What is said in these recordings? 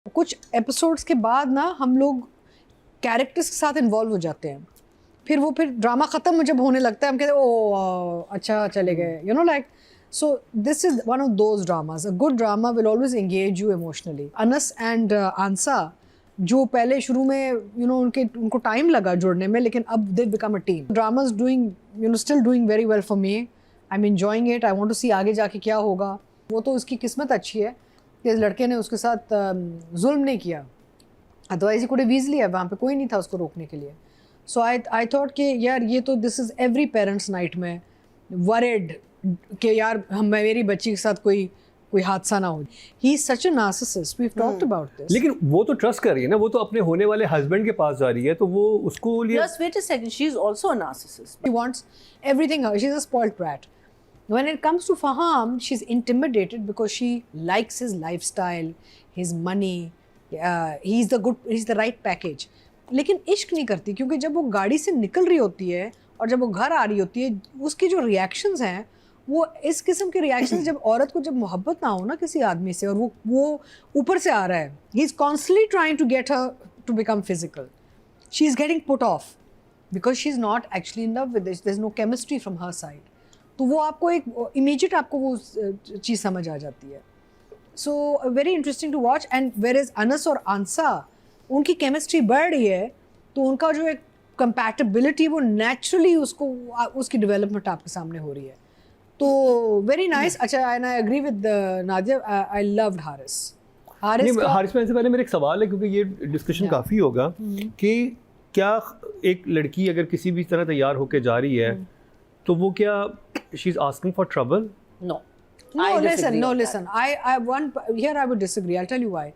कुछ एपिसोड्स के बाद ना हम लोग कैरेक्टर्स के साथ इन्वॉल्व हो जाते हैं, फिर ड्रामा ख़त्म जब होने लगता है हम कहते हैं ओ अच्छा चले गए, you know like. So this is one of those dramas. A good drama will always engage you emotionally. Anas and Ansa, जो पहले शुरू में उनको टाइम लगा जुड़ने में, लेकिन अब they become a team. Drama is doing still doing very well for me. I'm enjoying it. I want to see आगे जाके क्या होगा. वो तो उसकी किस्मत अच्छी है कि इस लड़के ने उसके साथ जुल्म नहीं किया, otherwise he could have easily, वहाँ पे कोई नहीं था उसको रोकने के लिए. सो आई थॉट कि यार ये तो this is every parents night में वरिड कि यार मेरी बच्ची के साथ कोई हादसा ना हो. He is such a narcissist, we have talked about this. लेकिन वो तो ट्रस्ट कर रही है ना, वो तो अपने होने वाले हस्बैंड के पास जा रही है, तो वो उसको लिए Just wait a second, she is also a narcissist. She wants everything. She's a spoiled brat. When it comes to Faham, she's intimidated because she likes his lifestyle, his money. He's the right package. लेकिन इश्क नहीं करती, क्योंकि जब वो गाड़ी से निकल रही होती है और जब वो घर आ रही होती है, उसके जो रिएक्शंस हैं वो इस किस्म के रिएक्शंस, जब औरत को जब मोहब्बत ना हो ना किसी आदमी से और वो ऊपर से आ रहा है, he is constantly trying to get her to become physical. She is getting put off because she is not actually in love with this. There is no chemistry from her side. तो वो आपको एक immediate आपको वो चीज़ समझ आ जाती है. So very interesting to watch. And where is Anas और आंसा, उनकी केमिस्ट्री बढ़ रही है, तो उनका जो एक कंपैटिबिलिटी वो नेचुरली उसकी डेवलपमेंट आपके सामने हो रही है. तो वेरी नाइस. अच्छा, and I agree with Nadia, I loved Haris. Haris में से पहले मेरा एक सवाल है, क्योंकि ये डिस्कशन काफ़ी होगा कि क्या एक लड़की अगर किसी भी तरह तैयार होकर जा रही है तो वो क्या she is asking for trouble? No. No, listen. Here I would disagree. I'll tell you why.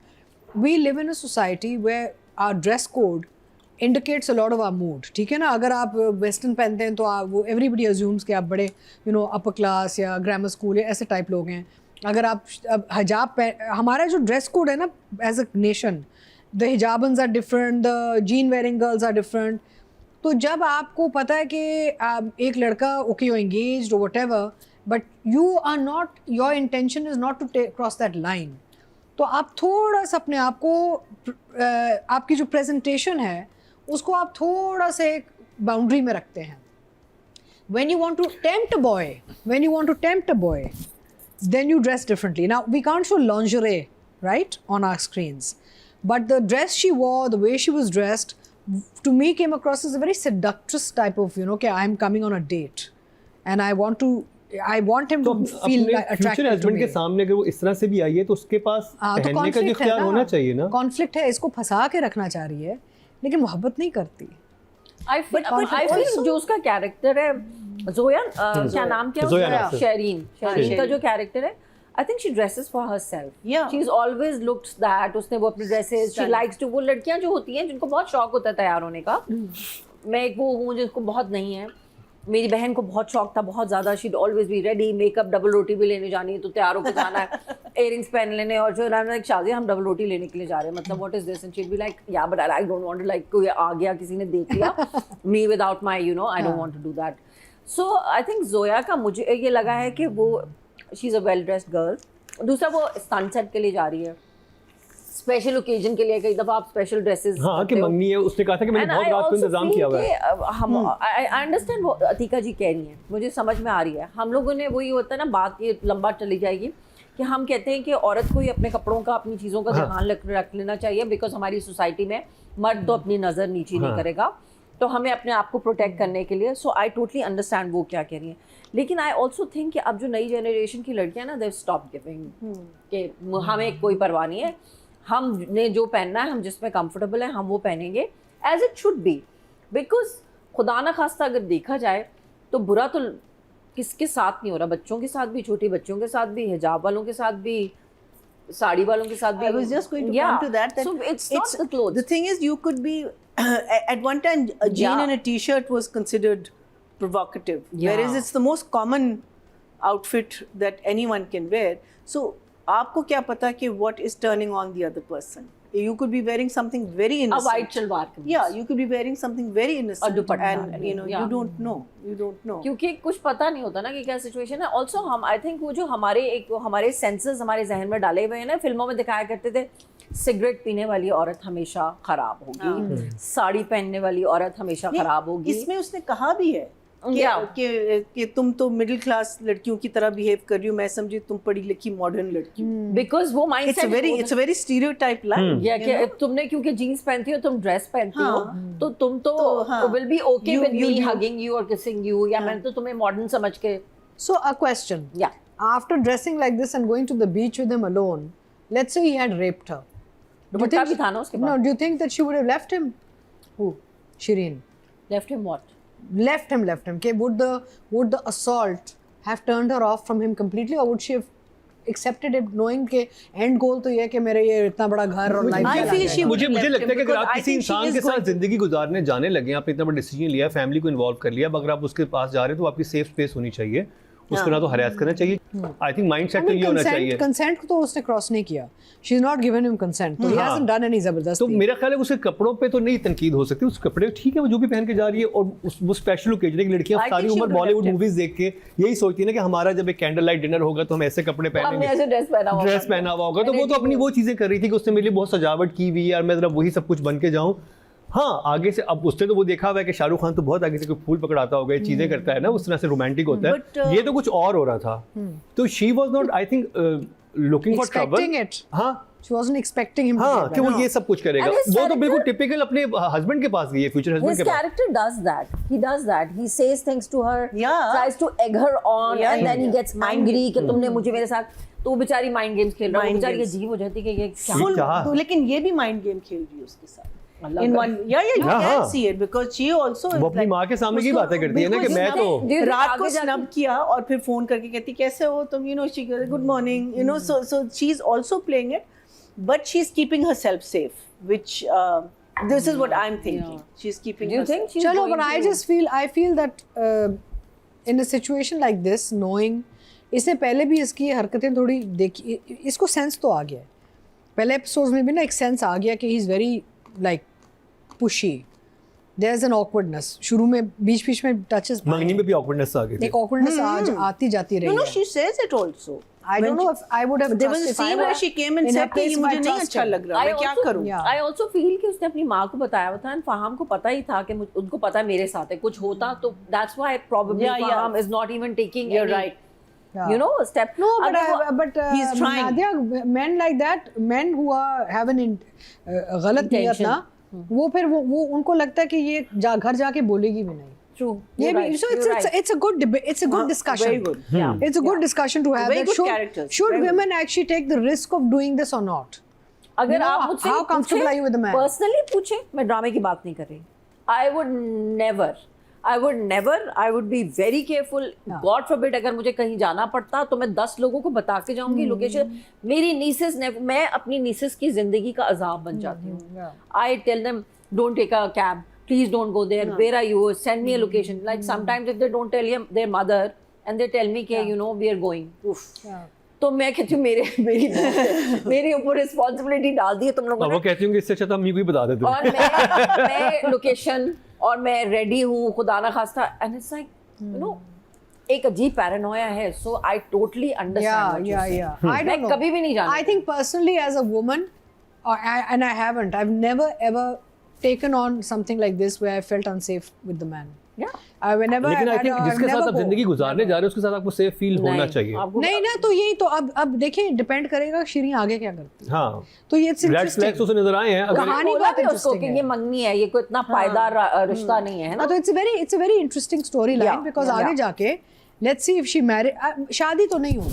We live in a society where our dress code indicates a lot of our mood. ठीक है ना? अगर आप western पहनते हैं तो आप वो everybody assumes कि आप बड़े upper class या ग्रामर स्कूल या ऐसे टाइप लोग हैं. अगर आप हिजाब हमारा जो ड्रेस कोड है ना एज अ नेशन, द हिजाबन्स are different, the jean wearing girls are different. तो जब आपको पता है कि एक लड़का ओके यू एंगेज्ड और whatever, but you are not, your intention is not to cross that line, तो आप थोड़ा सा अपने आप को आपकी जो प्रेजेंटेशन है उसको आप थोड़ा सा एक बाउंड्री में रखते हैं. when you want to tempt a boy then you dress differently. Now we can't show lingerie right on our screens, but the dress she wore, the way she was dressed, to me came across as a very seductress type of okay, I'm coming on a date and I want him to feel attracted to me. के सामने अगर वो इस तरह से भी आई है तो उसके पास पहनने का जो इख्तियार होना चाहिए ना. कॉन्फ्लिक्ट है, इसको फंसा के रखना चाह रही है लेकिन मोहब्बत नहीं करती. I feel जो उसका कैरेक्टर है जोया, क्या नाम क्या है, शरीन का जो कैरेक्टर है, I think she dresses for herself. Yeah. She's always looked that. उसने वो अपने dresses, she likes to, वो लड़कियां जो होती हैं जिनको बहुत शौक होता है तैयार होने का. मैं एक वो हूँ जिसको बहुत नहीं है. मेरी बहन को बहुत शौक था, बहुत ज़्यादा. She'd always be ready, makeup, double रोटी भी लेने जानी है तो तैयार होकर जाना है, earrings पहन लेने. और जो नाम लाइक शादी हम डबल रोटी लेने के लिए जा रहे हैं, मतलब what is this? And she'd be like, yeah, but I don't want to, like कोई आ गया, किसी ने देख लिया, me without my, I don't want to do that. So I think Zoya का मुझे ये लगा है कि वो she's a well dressed girl. दूसरा वो सनसेट के लिए जा रही है, स्पेशल ओकेजन के लिए. कई दफा आप स्पेशल ड्रेसेस कि मंगनी है, उसने कहा था कि मैंने बहुत रात को इंतजाम किया हुआ है. हम आई अंडरस्टैंड वो अतीका जी कह रही हैं, मुझे समझ में आ रही है. हम लोगों ने वही होता है ना, बात ये लंबा चली जाएगी कि हम कहते हैं कि औरत को ही अपने कपड़ों का, अपनी चीज़ों का ध्यान रख लेना चाहिए, बिकॉज हमारी सोसाइटी में मर्द तो अपनी नज़र नीची नहीं करेगा, तो हमें अपने आप को प्रोटेक्ट करने के लिए. सो आई टोटली अंडरस्टैंड वो क्या कह रही हैं. लेकिन आई ऑल्सो थिंक कि अब जो नई जनरेशन की लड़कियां ना, दे स्टॉप गिविंग कि हमें कोई परवाह नहीं है, हमने जो पहनना है, हम जिसमें कंफर्टेबल है हम वो पहनेंगे, as it should be. Because खुदा न खास्ता अगर देखा जाए तो बुरा तो किसके साथ नहीं हो रहा, बच्चों के साथ भी, छोटे बच्चों के साथ भी, हिजाब वालों के साथ भी, साड़ी वालों के साथ भी. I was just going to come to that. So it's not the clothes. The thing is, you could be at one time a jean and a t-shirt was considered provocative, whereas it's the most common outfit that anyone can wear. So आपको क्या पता कि what is turning on the other person? You could be wearing something very A innocent. white shalwar kameez. Yeah, you could be wearing something very innocent. dupatta, and you know, yeah. you don't know. You don't know. क्योंकि कुछ पता नहीं होता ना कि क्या situation है. Also हम आई थिंक वो जो हमारे सेंसेस हमारे जहन में डाले हुए हैं ना, फिल्मों में दिखाया करते थे सिगरेट पीने वाली औरत हमेशा खराब होगी, साड़ी पहनने वाली औरत हमेशा खराब होगी. इसमें उसने कहा भी है कि तुम तो मिडिल क्लास लड़कियों की तरह बिहेव कर रही हो, मैं समझी तुम पढ़ी लिखी मॉडर्न लड़की हो. बिकॉज वो mindset it's a very stereotype line. या कि तुमने क्योंकि जीन्स पहनती हो, तुम ड्रेस पहनती हो, तो तुम तो will be okay with me hugging you और किसिंग यू, या मैं तो तुम्हें मॉडर्न समझ के. So a question. Yeah. After dressing like this and going to the beach with him alone, let's say he had raped her. दुपट्टा भी था ना उसके No, बाद. do you think that she would have left him? Who? Shireen. Left him what? Left him. Okay, would the assault have turned her off from him completely, or would she have accepted it, knowing के end goal तो ये है कि मेरे ये इतना बड़ा घर और life I चला feel जाएगा? she मुझे left him लगता है कि अगर because आप I किसी think she इंसान is के साथ going- जिंदगी गुजारने जाने लगे, आपने इतना बड़ा डिसीजन लिया, फैमिली को इन्वॉल्व कर लिया, अब अगर आप उसके पास जा रहे हो तो आपकी सेफ स्पेस होनी चाहिए, उसको ना तो हरास करना चाहिए. I think mind I set तो mean, ये होना चाहिए. consent तो उसने cross नहीं किया. She's not given him consent. तो he हाँ. hasn't done any तो जबरदस्ती. मेरा ख्याल है उसके कपड़ों पे तो नहीं तनकीद हो सकती, उस कपड़े ठीक है वो जो भी पहन के जा रही है, और वो स्पेशल ओकेजन है कि लड़कियां I think सारी she उम्र would have Bollywood left him. Movies देख के यही सोचती है ना कि हमारा जब एक कैंडल लाइट डिनर होगा तो हम ऐसे कपड़े हमने पहनेंगे, ऐसे ड्रेस पहना हुआ होगा, तो वो तो अपनी वो चीजें कर रही थी कि उसने मेरे लिए बहुत सजावट की हुई है और मैं जरा वही सब कुछ बन के जाऊं. हाँ, आगे से अब उसने तो वो देखा हुआ है कि शाहरुख खान तो बहुत आगे से कोई फूल पकड़ाता होगा, ये चीजें करता है ना, उस तरह से रोमांटिक होता है. But, ये तो कुछ और हो रहा था. तो she was not I think looking for trouble. Expecting it. हाँ She wasn't expecting him to हाँ do कि that. वो ये सब कुछ करेगा. And his वो तो बिल्कुल character- टिपिकल अपने हस्बैंड के पास गई है, फ्यूचर हस्बैंड His के पास. character does that. He does that. He says things to her, Yeah. tries to egg her on, Yeah, and then he yeah. gets angry कि तुमने मुझे मेरे साथ, तो वो बेचारी माइंड गेम्स खेल रहा है, वो Mind बेचारी games. अजीब हो जाती है कि ये क्या. Full, क्या? तो लेकिन ये भी माइंड गेम खेल रही है उसके साथ. अल्लाह In का- one, yeah, you हाँ, can हाँ. see it because she also is वो अपनी like- माँ के सामने की उसको बातें करती है ना कि बिल्कुल मैं snub- तो Do you think रात को आगे जाके- स्नब किया और फिर फोन करके कहती कैसे हो तुम, you know, she goes good morning, you know, so she's also playing it, but she's keeping herself safe, which this is what I'm thinking. Yeah. She's keeping Do you herself. think she's Chalo, going but I to- just feel that in a situation like this, knowing इससे पहले भी इसकी हरकतें थोड़ी देखी, इसको sense तो आ गया है. पहले एपिसोड्स में भी ना एक सेंस आ गया कि he is very like pushy. There is an awkwardness. शुरू में बीच में टचेस, मंगनी में भी awkwardness आ गई थी. एक ऑकवर्डनेस आज आती जाती रही No, no, है. she says it also. I don't know if I would have There was a trusted if I scene were where she came and in her said कि place ये if I मुझे नहीं trusted. अच्छा लग रहा, मैं क्या करूँ? Yeah. I also feel कि उसने अपनी माँ को बताया हुआ था, and फहाम को पता ही था कि उनको पता है मेरे साथ है कुछ होता, तो that's why probably Yeah, yeah. फहाम is not even taking You're any, right. Yeah. you know, step. No, but अगर वो- He's trying. Nadia, men like that, men who have an गलत नियत Intention. ना, वो फिर वो उनको लगता है कि ये घर जाके बोलेगी भी नहीं. True. ये You're भी right, so you're right. it's a good debate. It's a good discussion. Very good. Yeah. It's a good discussion to have. Very that good characters. Should Very women actually take the risk of doing this or not? अगर You know, आप मुझसे how comfortable are you with the man? Personally पूछे, मैं ड्रामे की बात नहीं कर रही. I would never, I would be very careful. Yeah. God forbid अगर मुझे कहीं जाना पड़ता तो मैं 10 लोगों को बता के जाऊंगी लोकेशन. मेरी नीसेस ने, मैं अपनी नीसेस की जिंदगी का अजाब बन जाती हूँ. Yeah. I tell them don't take a cab, please don't go there, where are you, send me a location. Like sometimes if they don't tell their mother and they tell me कि you know we are going, Yeah. तो मैं कहती हूँ मेरे ऊपर responsibility डाल दी है तुम लोगों अब ने. वो कहती हूँ कि इससे अच्छा तो हम ये बता देते. और मैं लोकेशन और मैं रेडी हूँ, खुदा ना खास्ता, and it's like you know एक अजीब पैरानोया है. So I totally understand. Yeah. I मैं don't know. कभी भी नहीं जानती. I think personally as a woman, and I haven't. I've never ever taken on something like this where I felt unsafe with the man. Yeah. Whenever लेकिन आई I've think had a- जिसके I've साथ never आप go. जिंदगी गुजारने जा रहे हो उसके साथ आपको सेफ फील होना नहीं, चाहिए. आपको- नहीं ना, तो यही तो अब देखिए डिपेंड करेगा शीरीन आगे क्या करती है. हाँ, तो ये it's रेड interesting. फ्लैग्स उसे नजर आए हैं. अगर कहानी बोला बहुत भी उसको interesting कि है. ये मंगनी है, ये कोई इतना पायदार रिश्ता नहीं है ना. तो it's a very interesting storyline Yeah, because yeah. आगे जाके let's see if she marry शादी तो नहीं होगी.